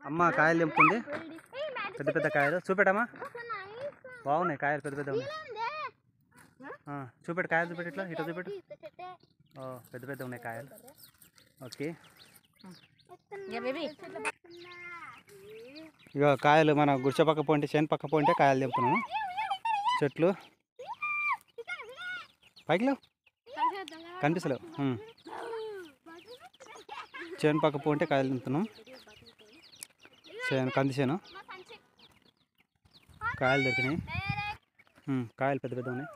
అమ్మ కాయలు తెంపుతుంది, పెద్ద పెద్ద కాయలు. చూపెట్టమ్మా, బాగున్నాయి కాయలు, పెద్ద పెద్ద ఉన్నాయి. చూపెట్టు కాయలు, చూపెట్టు, ఇట్లా చూపెట్టు. పెద్ద పెద్ద ఉన్నాయి కాయలు. ఓకే, ఇక కాయలు మన గుడిసె పక్క పోంటే, చేను పక్క పోంటే కాయలు తెంపుతున్నాము. చెట్లు పైకి లేవు, కనిపిస్తలేవు. చేను పక్క పోంటే కాయలు తెంపుతున్నాం. చేను కంది చేను, కాయలు దొరికినాయి. కాయలు పెద్ద పెద్ద ఉన్నాయి.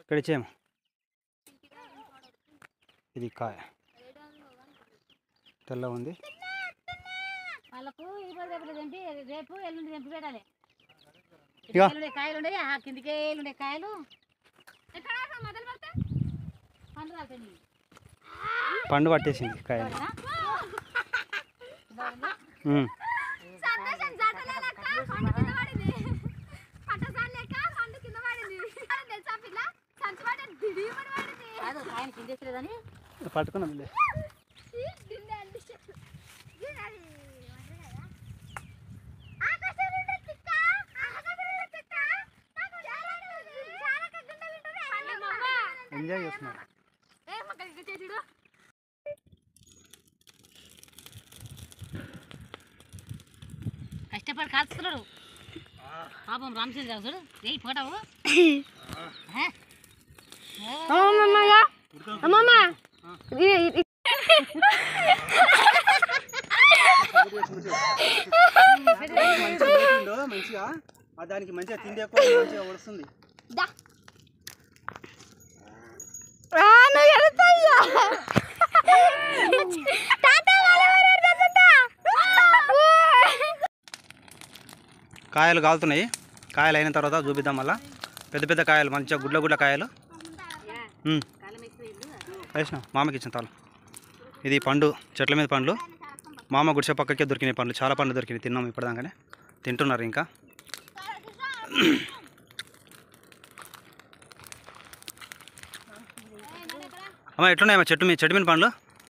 ఇక్కడ ఇచ్చేమో, ఇది కాయ తెల్ల ఉంది. పండు పట్టేసింది కాయ. పట్టుకున్నాం. ఎంజాయ్ చేస్తున్నారు. కష్టపడి కాల్చుకున్నాడు పాపం రామచంద్ర చూడు. ఏ పోటావు మంచిగా, దానికి మంచిగా తిండి ఎక్కువ, మంచిగా వస్తుంది. కాయలు కాలుతున్నాయి. కాయలు అయిన తర్వాత చూపిద్దాం. మళ్ళీ పెద్ద పెద్ద కాయలు, మంచిగా గుడ్ల గుడ్ల కాయలు వేసినాం. మామకి ఇచ్చిన తాను. ఇది పండు, చెట్ల మీద పండ్లు. మామ గుడిసె పక్కకే దొరికినాయి పండ్లు, చాలా పండ్లు దొరికినాయి. తిన్నాం ఇప్పటిదాకానే, తింటున్నారు ఇంకా. అమ్మ ఎట్లున్నాయమ్మా చెట్టు మీద పండ్లు?